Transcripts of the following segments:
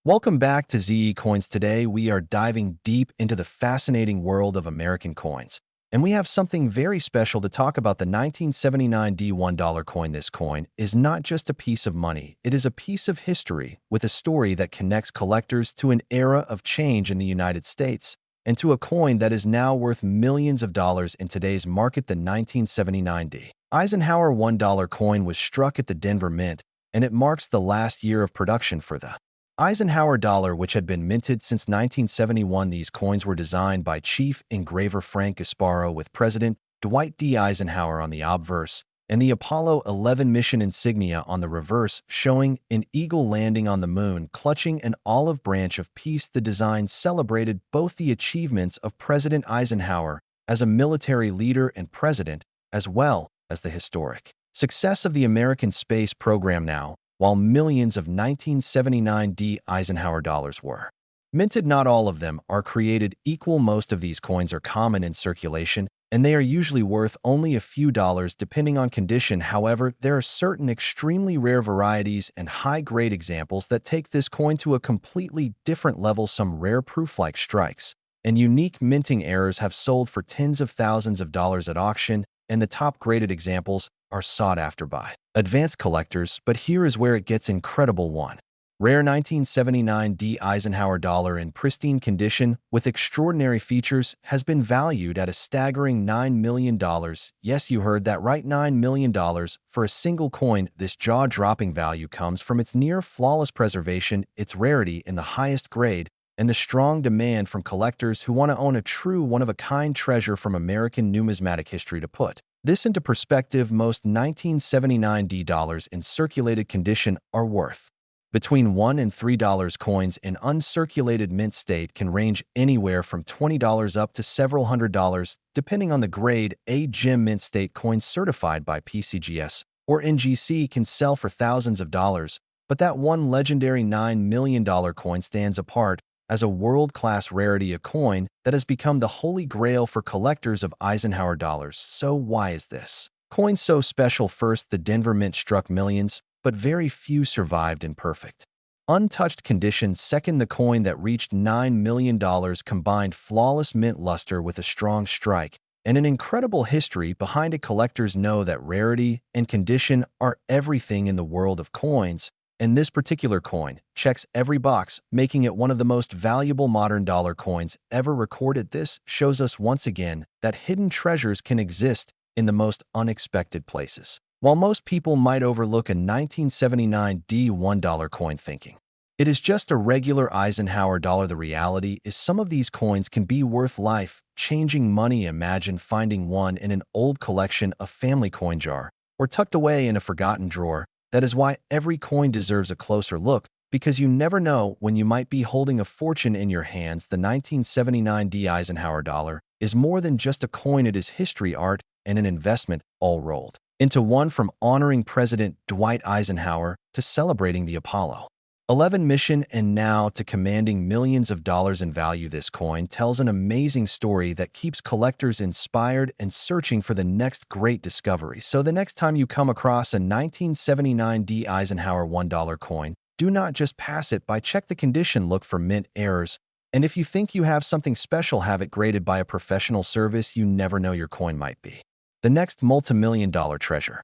Welcome back to ZE Coins. Today, we are diving deep into the fascinating world of American coins. And we have something very special to talk about: the 1979 D $1 coin. This coin is not just a piece of money, it is a piece of history with a story that connects collectors to an era of change in the United States and to a coin that is now worth millions of dollars in today's market. The 1979 D. Eisenhower $1 coin was struck at the Denver Mint, and it marks the last year of production for the Eisenhower dollar, which had been minted since 1971. These coins were designed by chief engraver Frank Gasparo, with President Dwight D. Eisenhower on the obverse and the Apollo 11 mission insignia on the reverse, showing an eagle landing on the moon, clutching an olive branch of peace. The design celebrated both the achievements of President Eisenhower as a military leader and president, as well as the historic success of the American space program. Now, while millions of 1979 D. Eisenhower dollars were minted, not all of them are created equal. Most of these coins are common in circulation, and they are usually worth only a few dollars depending on condition. However, there are certain extremely rare varieties and high-grade examples that take this coin to a completely different level. Some rare proof-like strikes and unique minting errors have sold for tens of thousands of dollars at auction, and the top-graded examples are sought after by advanced collectors. But here is where it gets incredible: one rare 1979 D. Eisenhower dollar in pristine condition with extraordinary features has been valued at a staggering $9 million. Yes, you heard that right, $9 million for a single coin. This jaw-dropping value comes from its near-flawless preservation, its rarity in the highest grade, and the strong demand from collectors who want to own a true one-of-a-kind treasure from American numismatic history. To put this into perspective, most 1979 D dollars in circulated condition are worth between $1 and $3. Coins in uncirculated mint state can range anywhere from $20 up to several $100s, depending on the grade. A gem mint state coin certified by PCGS or NGC can sell for thousands of dollars, but that one legendary $9 million coin stands apart as a world-class rarity, a coin that has become the holy grail for collectors of Eisenhower dollars. So why is this coin so special? First, the Denver Mint struck millions, but very few survived in perfect, untouched condition. Second, the coin that reached $9 million combined flawless mint luster with a strong strike and an incredible history behind it. Collectors know that rarity and condition are everything in the world of coins, and this particular coin checks every box, making it one of the most valuable modern dollar coins ever recorded. This shows us once again that hidden treasures can exist in the most unexpected places. While most people might overlook a 1979 D $1 coin thinking it is just a regular Eisenhower dollar, the reality is some of these coins can be worth life-changing money. Imagine finding one in an old collection, a family coin jar, or tucked away in a forgotten drawer. That is why every coin deserves a closer look, because you never know when you might be holding a fortune in your hands. The 1979 D Eisenhower dollar is more than just a coin, it is history, art, and an investment all rolled into one. From honoring President Dwight Eisenhower to celebrating the Apollo 11 mission and now to commanding millions of dollars in value, this coin tells an amazing story that keeps collectors inspired and searching for the next great discovery. So the next time you come across a 1979 D Eisenhower $1 coin, do not just pass it by. Check the condition, look for mint errors, and if you think you have something special, have it graded by a professional service. You never know, your coin might be the next multi-million-dollar treasure.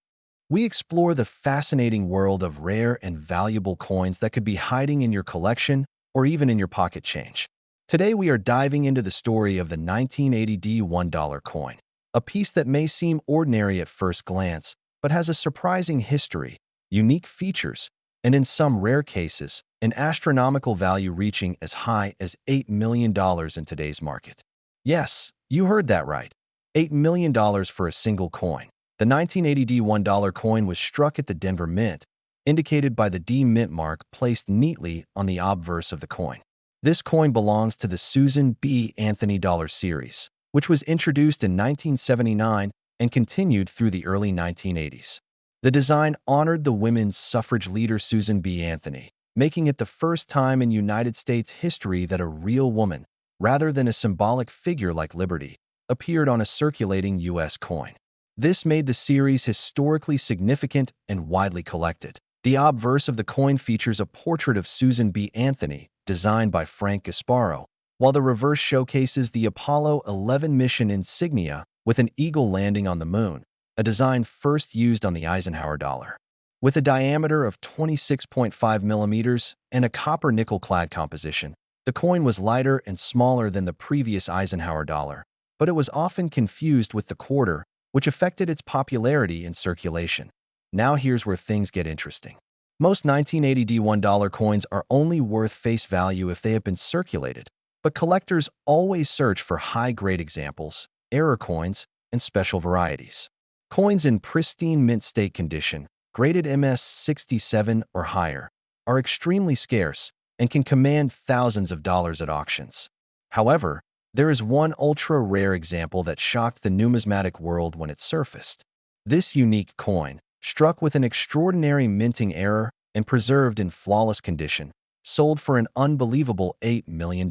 We explore the fascinating world of rare and valuable coins that could be hiding in your collection or even in your pocket change. Today, we are diving into the story of the 1980 D $1 coin, a piece that may seem ordinary at first glance, but has a surprising history, unique features, and in some rare cases, an astronomical value reaching as high as $8 million in today's market. Yes, you heard that right, $8 million for a single coin. The 1980 D $1 coin was struck at the Denver Mint, indicated by the D Mint mark placed neatly on the obverse of the coin. This coin belongs to the Susan B. Anthony dollar series, which was introduced in 1979 and continued through the early 1980s. The design honored the women's suffrage leader Susan B. Anthony, making it the first time in United States history that a real woman, rather than a symbolic figure like Liberty, appeared on a circulating U.S. coin. This made the series historically significant and widely collected. The obverse of the coin features a portrait of Susan B. Anthony, designed by Frank Gasparo, while the reverse showcases the Apollo 11 mission insignia with an eagle landing on the moon, a design first used on the Eisenhower dollar. With a diameter of 26.5 millimeters and a copper-nickel-clad composition, the coin was lighter and smaller than the previous Eisenhower dollar, but it was often confused with the quarter, which affected its popularity in circulation. Now here's where things get interesting. Most 1980 $1 coins are only worth face value if they have been circulated, but collectors always search for high-grade examples, error coins, and special varieties. Coins in pristine mint state condition, graded MS-67 or higher, are extremely scarce and can command thousands of dollars at auctions. However, there is one ultra-rare example that shocked the numismatic world when it surfaced. This unique coin, struck with an extraordinary minting error and preserved in flawless condition, sold for an unbelievable $8 million.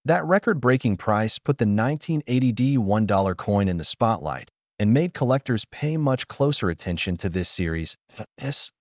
That record-breaking price put the 1980 $1 coin in the spotlight and made collectors pay much closer attention to this series.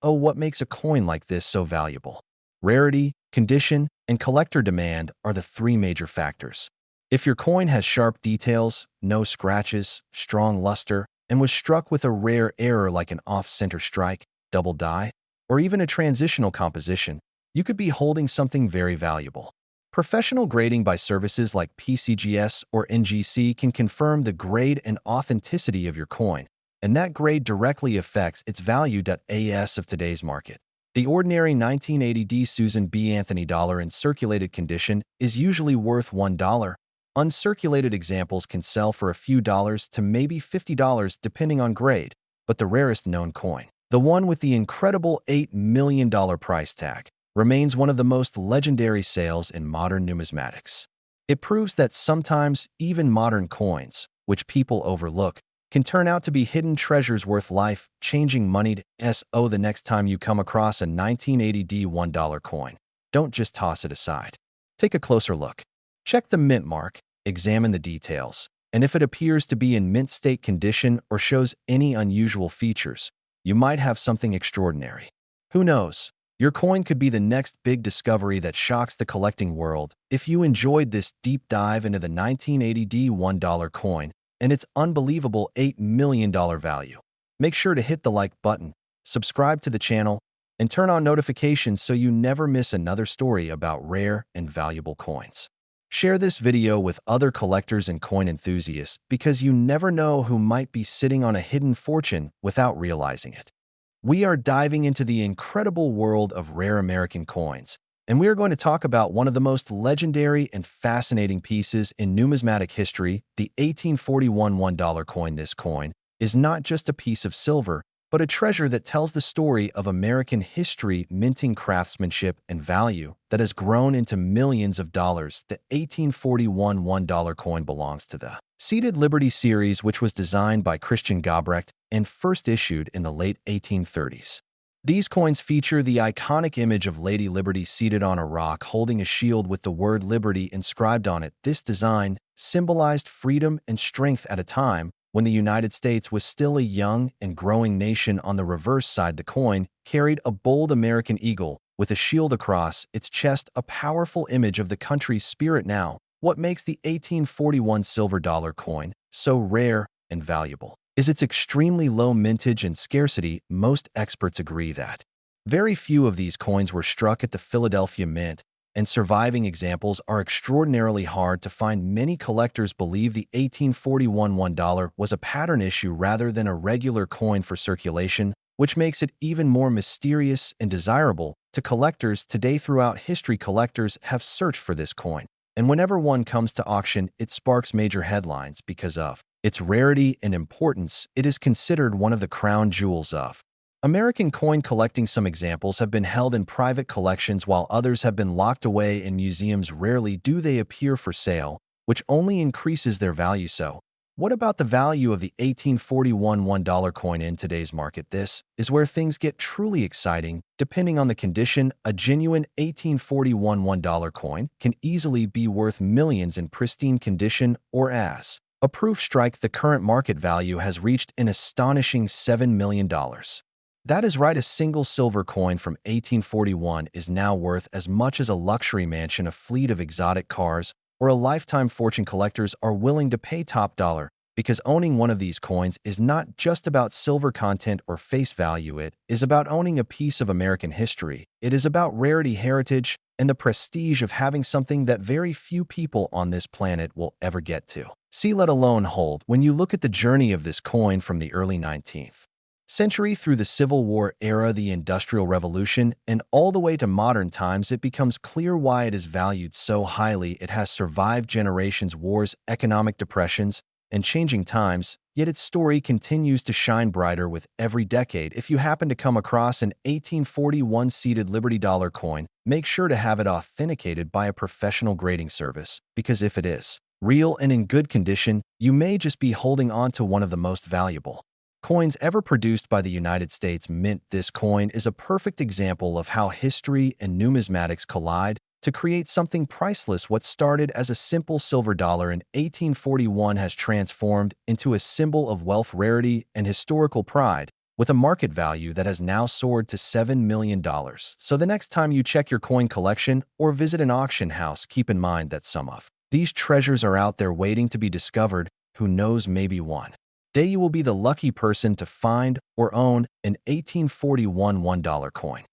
What makes a coin like this so valuable? Rarity, condition, and collector demand are the three major factors. If your coin has sharp details, no scratches, strong luster, and was struck with a rare error like an off-center strike, double die, or even a transitional composition, you could be holding something very valuable. Professional grading by services like PCGS or NGC can confirm the grade and authenticity of your coin, and that grade directly affects its value. As of today's market, the ordinary 1980 Susan B. Anthony dollar in circulated condition is usually worth $1. Uncirculated examples can sell for a few dollars to maybe $50 depending on grade, but the rarest known coin, the one with the incredible $8 million price tag, remains one of the most legendary sales in modern numismatics. It proves that sometimes even modern coins, which people overlook, can turn out to be hidden treasures worth life-changing money. The next time you come across a 1980 $1 coin, don't just toss it aside. Take a closer look. Check the mint mark, examine the details, and if it appears to be in mint state condition or shows any unusual features, you might have something extraordinary. Who knows? Your coin could be the next big discovery that shocks the collecting world. If you enjoyed this deep dive into the 1980 $1 coin and its unbelievable $8 million value, make sure to hit the like button, subscribe to the channel, and turn on notifications so you never miss another story about rare and valuable coins. Share this video with other collectors and coin enthusiasts because you never know who might be sitting on a hidden fortune without realizing it. We are diving into the incredible world of rare American coins, and we are going to talk about one of the most legendary and fascinating pieces in numismatic history, the 1841 $1 coin. This coin is not just a piece of silver, but a treasure that tells the story of American history, minting craftsmanship, and value that has grown into millions of dollars. The 1841 $1 coin belongs to the Seated Liberty series, which was designed by Christian Gobrecht and first issued in the late 1830s. These coins feature the iconic image of Lady Liberty seated on a rock holding a shield with the word Liberty inscribed on it. This design symbolized freedom and strength at a time when the United States was still a young and growing nation. On the reverse side, the coin carried a bold American eagle with a shield across its chest, a powerful image of the country's spirit. Now, what makes the 1841 silver dollar coin so rare and valuable is its extremely low mintage and scarcity. Most experts agree that very few of these coins were struck at the Philadelphia Mint, and surviving examples are extraordinarily hard to find. Many collectors believe the 1841 $1 was a pattern issue rather than a regular coin for circulation, which makes it even more mysterious and desirable to collectors today. Throughout history, collectors have searched for this coin, and whenever one comes to auction, it sparks major headlines because of its rarity and importance. It is considered one of the crown jewels of American coin collecting. Some examples have been held in private collections while others have been locked away in museums. Rarely do they appear for sale, which only increases their value. So, what about the value of the 1841 $1 coin in today's market? This is where things get truly exciting. Depending on the condition, a genuine 1841 $1 coin can easily be worth millions in pristine condition, or as a proof strike, the current market value has reached an astonishing $7 million. That is right, a single silver coin from 1841 is now worth as much as a luxury mansion, a fleet of exotic cars, or a lifetime fortune. Collectors are willing to pay top dollar because owning one of these coins is not just about silver content or face value. It is about owning a piece of American history. It is about rarity, heritage, and the prestige of having something that very few people on this planet will ever get to see, let alone hold. When you look at the journey of this coin from the early 19th century through the Civil War era, the Industrial Revolution, and all the way to modern times, it becomes clear why it is valued so highly. It has survived generations, wars, economic depressions, and changing times, yet its story continues to shine brighter with every decade. If you happen to come across an 1841 seated Liberty Dollar coin, make sure to have it authenticated by a professional grading service, because if it is real and in good condition, you may just be holding on to one of the most valuable coins ever produced by the United States Mint. This coin is a perfect example of how history and numismatics collide to create something priceless. What started as a simple silver dollar in 1841 has transformed into a symbol of wealth, rarity, and historical pride, with a market value that has now soared to $7 million. So the next time you check your coin collection or visit an auction house, keep in mind that some of these treasures are out there waiting to be discovered. Who knows, maybe one day you will be the lucky person to find or own an 1841 $1 coin.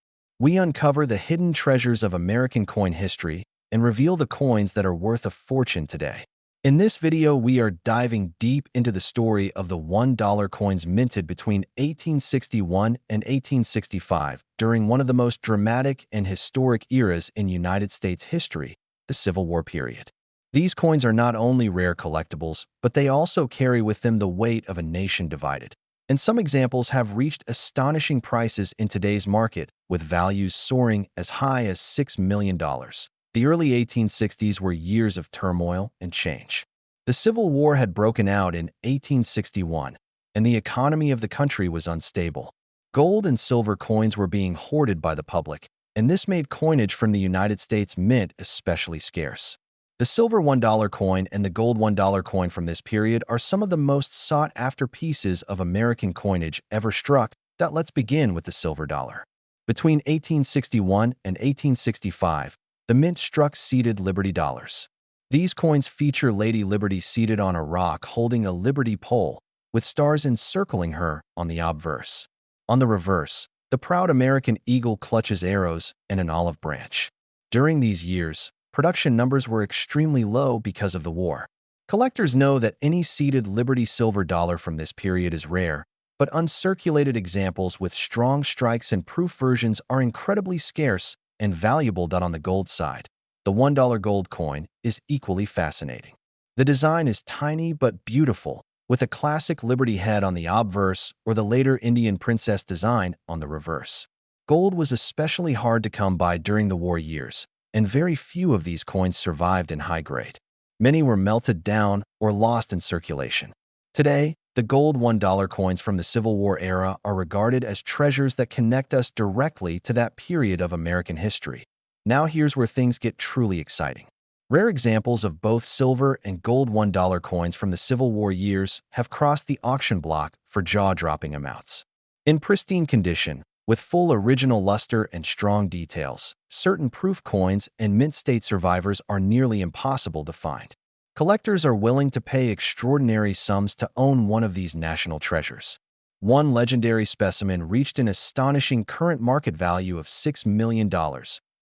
We uncover the hidden treasures of American coin history and reveal the coins that are worth a fortune today. In this video, we are diving deep into the story of the $1 coins minted between 1861 and 1865 during one of the most dramatic and historic eras in United States history, the Civil War period. These coins are not only rare collectibles, but they also carry with them the weight of a nation divided. And some examples have reached astonishing prices in today's market, with values soaring as high as $6 million. The early 1860s were years of turmoil and change. The Civil War had broken out in 1861, and the economy of the country was unstable. Gold and silver coins were being hoarded by the public, and this made coinage from the United States Mint especially scarce. The silver $1 coin and the gold $1 coin from this period are some of the most sought-after pieces of American coinage ever struck. Let's begin with the silver dollar. Between 1861 and 1865, the Mint struck seated Liberty dollars. These coins feature Lady Liberty seated on a rock holding a Liberty pole, with stars encircling her on the obverse. On the reverse, the proud American eagle clutches arrows and an olive branch. During these years, production numbers were extremely low because of the war. Collectors know that any seated Liberty silver dollar from this period is rare, but uncirculated examples with strong strikes and proof versions are incredibly scarce and valuable. On the gold side, the $1 gold coin is equally fascinating. The design is tiny but beautiful, with a classic Liberty head on the obverse or the later Indian princess design on the reverse. Gold was especially hard to come by during the war years, and very few of these coins survived in high grade. Many were melted down or lost in circulation. Today, the gold $1 coins from the Civil War era are regarded as treasures that connect us directly to that period of American history. Now here's where things get truly exciting. Rare examples of both silver and gold $1 coins from the Civil War years have crossed the auction block for jaw-dropping amounts. In pristine condition, with full original luster and strong details, certain proof coins and mint state survivors are nearly impossible to find. Collectors are willing to pay extraordinary sums to own one of these national treasures. One legendary specimen reached an astonishing current market value of $6 million,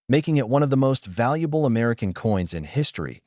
making it one of the most valuable American coins in history.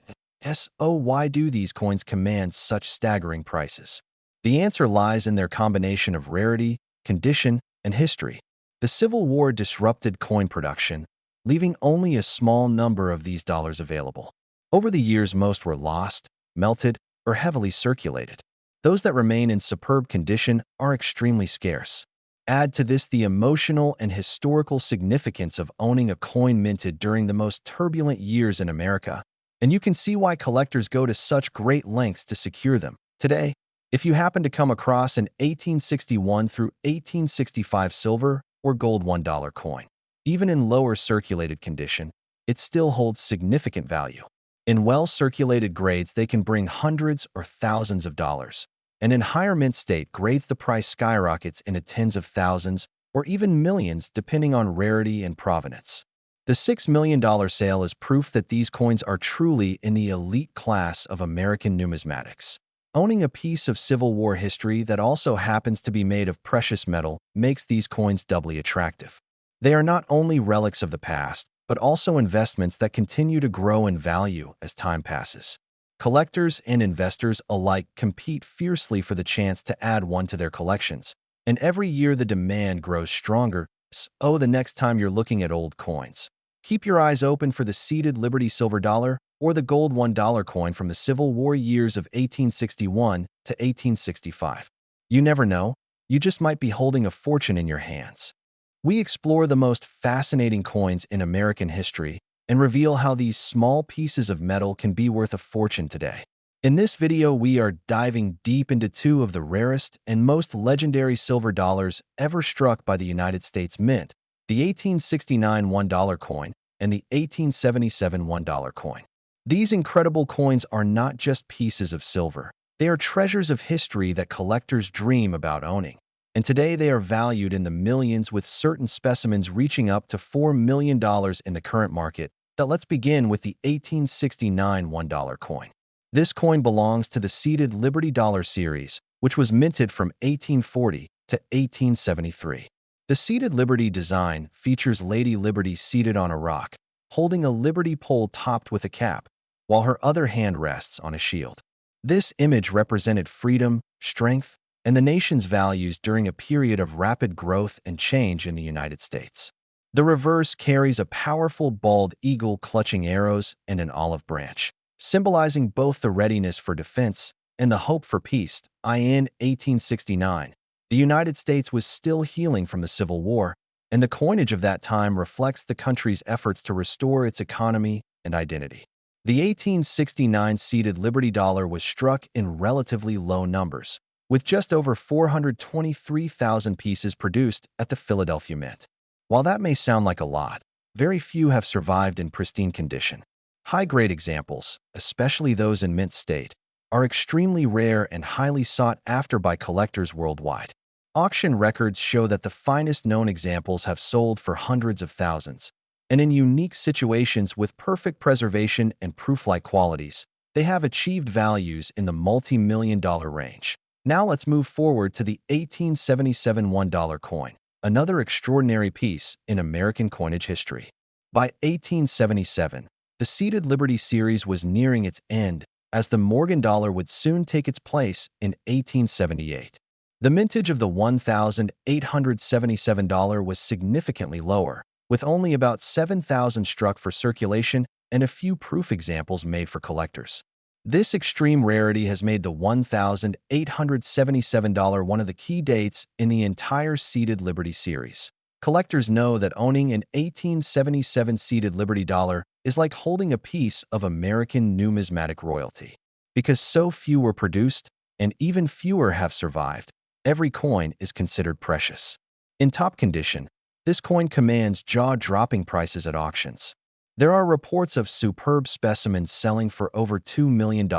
Why do these coins command such staggering prices? The answer lies in their combination of rarity, condition, and history. The Civil War disrupted coin production, leaving only a small number of these dollars available. Over the years, most were lost, melted, or heavily circulated. Those that remain in superb condition are extremely scarce. Add to this the emotional and historical significance of owning a coin minted during the most turbulent years in America, and you can see why collectors go to such great lengths to secure them. Today, if you happen to come across an 1861 through 1865 silver or gold $1 coin, even in lower circulated condition, it still holds significant value. In well-circulated grades, they can bring hundreds or thousands of dollars, and in higher mint state grades, the price skyrockets into tens of thousands or even millions depending on rarity and provenance. The $6 million sale is proof that these coins are truly in the elite class of American numismatics. Owning a piece of Civil War history that also happens to be made of precious metal makes these coins doubly attractive. They are not only relics of the past, but also investments that continue to grow in value as time passes. Collectors and investors alike compete fiercely for the chance to add one to their collections, and every year the demand grows stronger. So the next time you're looking at old coins, keep your eyes open for the seeded Liberty silver dollar or the gold $1 coin from the Civil War years of 1861 to 1865. You never know, you just might be holding a fortune in your hands. We explore the most fascinating coins in American history and reveal how these small pieces of metal can be worth a fortune today. In this video, we are diving deep into two of the rarest and most legendary silver dollars ever struck by the United States Mint, the 1869 $1 coin and the 1877 $1 coin. These incredible coins are not just pieces of silver. They are treasures of history that collectors dream about owning. And today they are valued in the millions, with certain specimens reaching up to $4 million in the current market. But let's begin with the 1869 $1 coin. This coin belongs to the seeded Liberty Dollar series, which was minted from 1840 to 1873. The seeded Liberty design features Lady Liberty seated on a rock, holding a Liberty pole topped with a cap, while her other hand rests on a shield. This image represented freedom, strength, and the nation's values during a period of rapid growth and change in the United States. The reverse carries a powerful bald eagle clutching arrows and an olive branch, symbolizing both the readiness for defense and the hope for peace. In 1869, the United States was still healing from the Civil War, and the coinage of that time reflects the country's efforts to restore its economy and identity. The 1869 seeded Liberty Dollar was struck in relatively low numbers, with just over 423,000 pieces produced at the Philadelphia Mint. While that may sound like a lot, very few have survived in pristine condition. High-grade examples, especially those in mint state, are extremely rare and highly sought after by collectors worldwide. Auction records show that the finest known examples have sold for hundreds of thousands, and in unique situations with perfect preservation and proof-like qualities, they have achieved values in the multi-million-dollar range. Now let's move forward to the 1877 $1 coin, another extraordinary piece in American coinage history. By 1877, the seeded Liberty series was nearing its end, as the Morgan dollar would soon take its place in 1878. The mintage of the $1,877 was significantly lower, with only about 7,000 struck for circulation and a few proof examples made for collectors. This extreme rarity has made the $1,877 one of the key dates in the entire seeded Liberty series. Collectors know that owning an 1877 seeded Liberty Dollar is like holding a piece of American numismatic royalty. Because so few were produced, and even fewer have survived, every coin is considered precious. In top condition, this coin commands jaw-dropping prices at auctions. There are reports of superb specimens selling for over $2 million,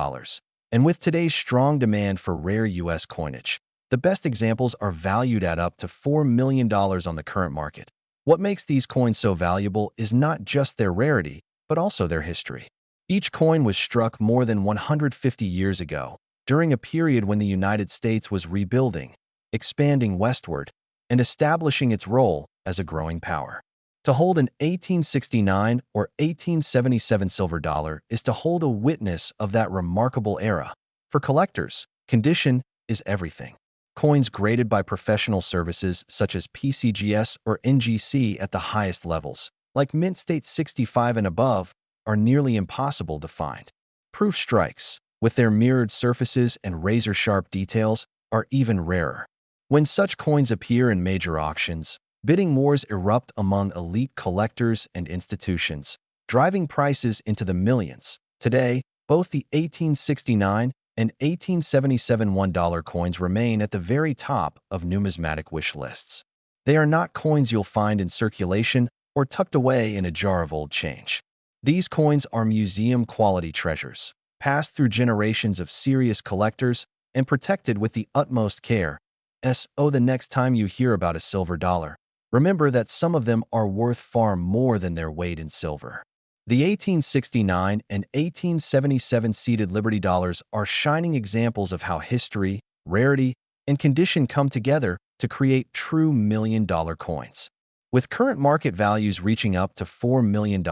and with today's strong demand for rare U.S. coinage, the best examples are valued at up to $4 million on the current market. What makes these coins so valuable is not just their rarity, but also their history. Each coin was struck more than 150 years ago, during a period when the United States was rebuilding, expanding westward, and establishing its role as a growing power. To hold an 1869 or 1877 silver dollar is to hold a witness of that remarkable era. For collectors, condition is everything. Coins graded by professional services such as PCGS or NGC at the highest levels, like Mint State 65 and above, are nearly impossible to find. Proof strikes, with their mirrored surfaces and razor-sharp details, are even rarer. When such coins appear in major auctions, bidding wars erupt among elite collectors and institutions, driving prices into the millions. Today, both the 1869 and 1877 $1 coins remain at the very top of numismatic wish lists. They are not coins you'll find in circulation or tucked away in a jar of old change. These coins are museum-quality treasures, passed through generations of serious collectors and protected with the utmost care. The next time you hear about a silver dollar, Remember that some of them are worth far more than their weight in silver. The 1869 and 1877 seeded Liberty dollars are shining examples of how history, rarity, and condition come together to create true million-dollar coins. With current market values reaching up to $4 million,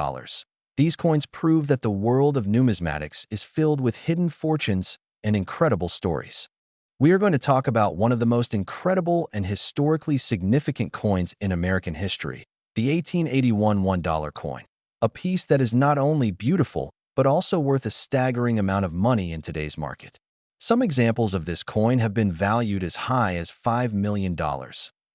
these coins prove that the world of numismatics is filled with hidden fortunes and incredible stories. We are going to talk about one of the most incredible and historically significant coins in American history, the 1881 $1 coin, a piece that is not only beautiful, but also worth a staggering amount of money in today's market. Some examples of this coin have been valued as high as $5 million,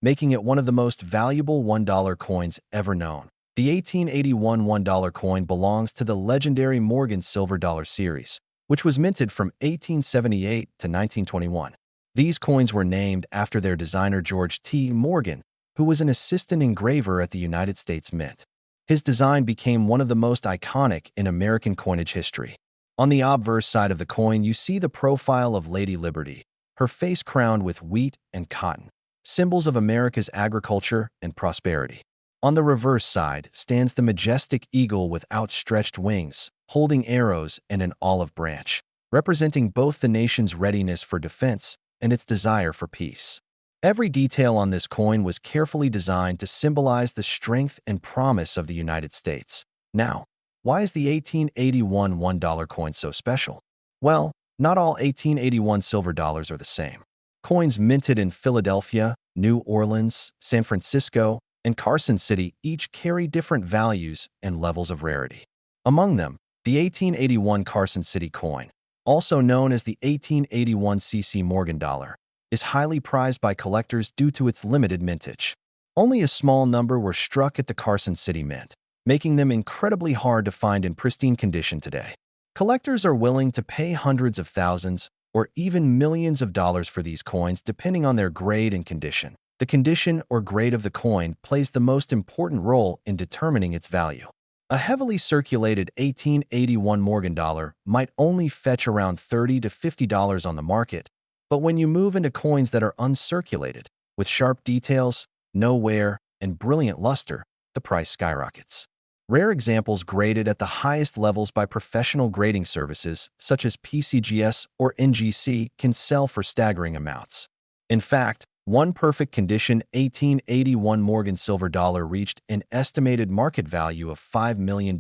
making it one of the most valuable $1 coins ever known. The 1881 $1 coin belongs to the legendary Morgan Silver Dollar series, which was minted from 1878 to 1921. These coins were named after their designer George T. Morgan, who was an assistant engraver at the United States Mint. His design became one of the most iconic in American coinage history. On the obverse side of the coin, you see the profile of Lady Liberty, her face crowned with wheat and cotton, symbols of America's agriculture and prosperity. On the reverse side stands the majestic eagle with outstretched wings, holding arrows and an olive branch, representing both the nation's readiness for defense and its desire for peace. Every detail on this coin was carefully designed to symbolize the strength and promise of the United States. Now, why is the 1881 $1 coin so special? Well, not all 1881 silver dollars are the same. Coins minted in Philadelphia, New Orleans, San Francisco, and Carson City each carry different values and levels of rarity. Among them, the 1881 Carson City coin, also known as the 1881 C.C. Morgan dollar, is highly prized by collectors due to its limited mintage. Only a small number were struck at the Carson City Mint, making them incredibly hard to find in pristine condition today. Collectors are willing to pay hundreds of thousands or even millions of dollars for these coins depending on their grade and condition. The condition or grade of the coin plays the most important role in determining its value. A heavily circulated 1881 Morgan dollar might only fetch around $30 to $50 on the market, but when you move into coins that are uncirculated, with sharp details, no wear, and brilliant luster, the price skyrockets. Rare examples graded at the highest levels by professional grading services such as PCGS or NGC can sell for staggering amounts. In fact, one perfect condition 1881 Morgan silver dollar reached an estimated market value of $5 million,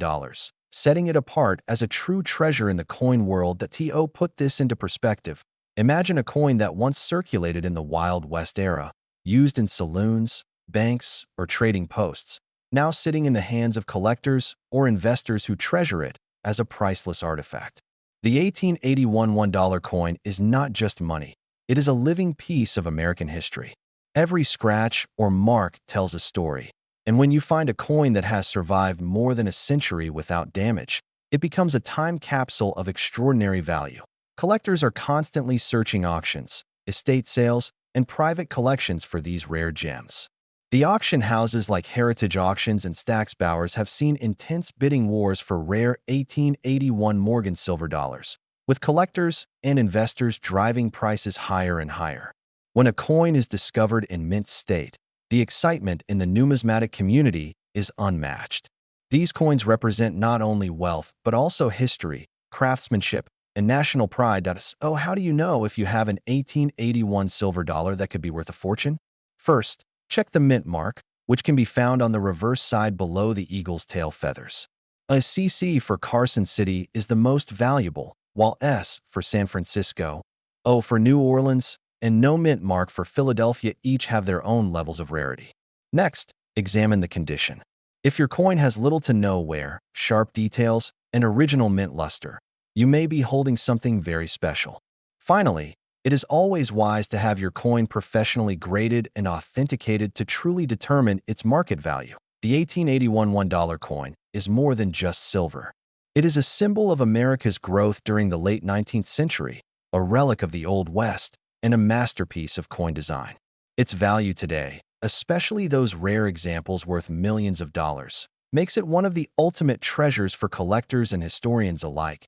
setting it apart as a true treasure in the coin world. To put this into perspective, imagine a coin that once circulated in the Wild West era, used in saloons, banks, or trading posts, now sitting in the hands of collectors or investors who treasure it as a priceless artifact. The 1881 $1 coin is not just money. It is a living piece of American history. Every scratch or mark tells a story, and when you find a coin that has survived more than a century without damage, it becomes a time capsule of extraordinary value. Collectors are constantly searching auctions, estate sales, and private collections for these rare gems. The auction houses like Heritage Auctions and Stack's Bowers have seen intense bidding wars for rare 1881 Morgan silver dollars, with collectors and investors driving prices higher and higher. When a coin is discovered in mint state, the excitement in the numismatic community is unmatched. These coins represent not only wealth, but also history, craftsmanship, and national pride. So how do you know if you have an 1881 silver dollar that could be worth a fortune? First, check the mint mark, which can be found on the reverse side below the eagle's tail feathers. A CC for Carson City is the most valuable, while S for San Francisco, O for New Orleans, and no mint mark for Philadelphia each have their own levels of rarity. Next, examine the condition. If your coin has little to no wear, sharp details, and original mint luster, you may be holding something very special. Finally, it is always wise to have your coin professionally graded and authenticated to truly determine its market value. The 1881 $1 coin is more than just silver. It is a symbol of America's growth during the late 19th century, a relic of the Old West, and a masterpiece of coin design. Its value today, especially those rare examples worth millions of dollars, makes it one of the ultimate treasures for collectors and historians alike.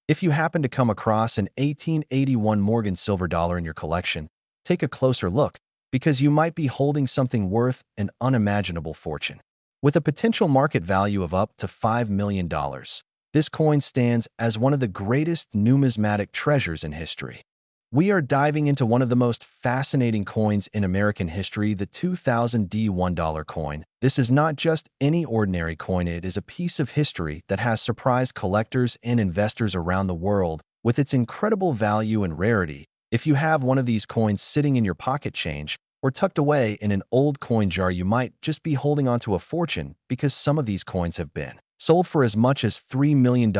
If you happen to come across an 1881 Morgan silver dollar in your collection, take a closer look because you might be holding something worth an unimaginable fortune. With a potential market value of up to $5 million, this coin stands as one of the greatest numismatic treasures in history. We are diving into one of the most fascinating coins in American history, the 2000 D1 coin. This is not just any ordinary coin, it is a piece of history that has surprised collectors and investors around the world with its incredible value and rarity. If you have one of these coins sitting in your pocket change or tucked away in an old coin jar, you might just be holding onto a fortune, because some of these coins have been sold for as much as $3 million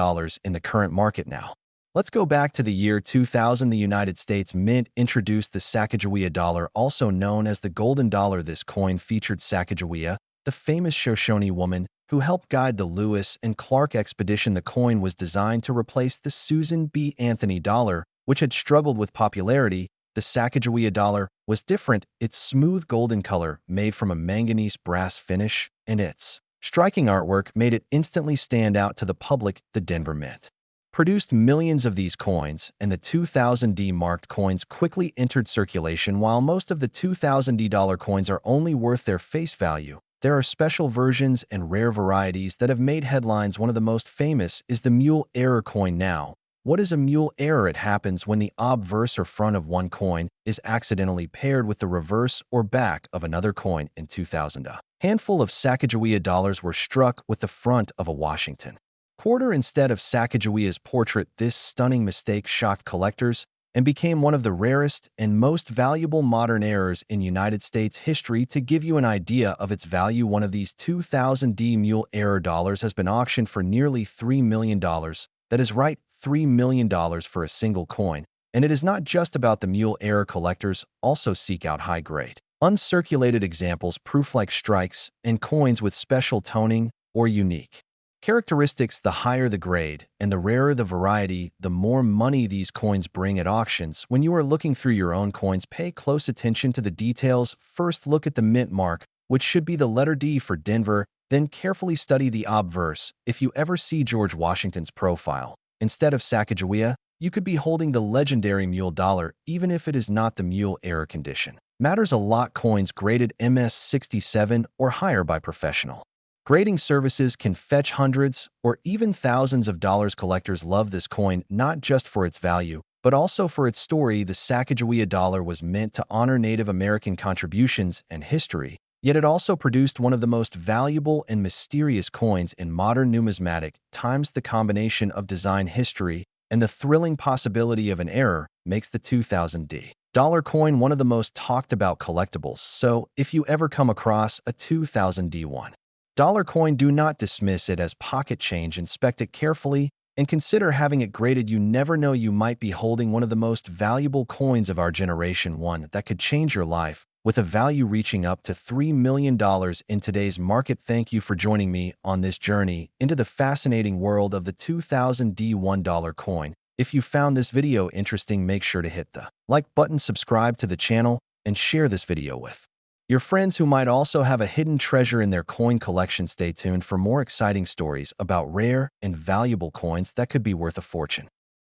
in the current market now. Let's go back to the year 2000. The United States Mint introduced the Sacagawea dollar, also known as the Golden Dollar. This coin featured Sacagawea, the famous Shoshone woman who helped guide the Lewis and Clark expedition. The coin was designed to replace the Susan B. Anthony dollar, which had struggled with popularity. The Sacagawea dollar was different. Its smooth golden color, made from a manganese brass finish, and its striking artwork made it instantly stand out to the public. The Denver Mint produced millions of these coins, and the 2000 D-marked coins quickly entered circulation. While most of the 2000 D-dollar coins are only worth their face value, there are special versions and rare varieties that have made headlines. One of the most famous is the Mule Error coin. Now, what is a mule error? It happens when the obverse or front of one coin is accidentally paired with the reverse or back of another coin. In 2000, a handful of Sacagawea dollars were struck with the front of a Washington quarter instead of Sacagawea's portrait. This stunning mistake shocked collectors and became one of the rarest and most valuable modern errors in United States history. To give you an idea of its value, one of these 2000 D Mule Error dollars has been auctioned for nearly $3 million. That is right, $3 million for a single coin. And it is not just about the Mule Error. Collectors also seek out high-grade, uncirculated examples, proof-like strikes, and coins with special toning or unique characteristics. The higher the grade and the rarer the variety, the more money these coins bring at auctions. When you are looking through your own coins, pay close attention to the details. First, look at the mint mark, which should be the letter D for Denver. Then carefully study the obverse. If you ever see George Washington's profile instead of Sacagawea, you could be holding the legendary Mule dollar, even if it is not the Mule Error condition. Matters a lot. Coins graded MS67 or higher by professional grading services can fetch hundreds or even thousands of dollars. Collectors love this coin not just for its value, but also for its story. The Sacagawea dollar was meant to honor Native American contributions and history, yet it also produced one of the most valuable and mysterious coins in modern numismatic times. The combination of design, history, and the thrilling possibility of an error makes the 2000 D dollar coin one of the most talked about collectibles. So, if you ever come across a 2000 D1 dollar coin, do not dismiss it as pocket change. Inspect it carefully and consider having it graded. You never know, you might be holding one of the most valuable coins of our generation, one that could change your life, with a value reaching up to $3 million in today's market. Thank you for joining me on this journey into the fascinating world of the 2000 D1 coin. If you found this video interesting, make sure to hit the like button, subscribe to the channel, and share this video with your friends who might also have a hidden treasure in their coin collection. Stay tuned for more exciting stories about rare and valuable coins that could be worth a fortune.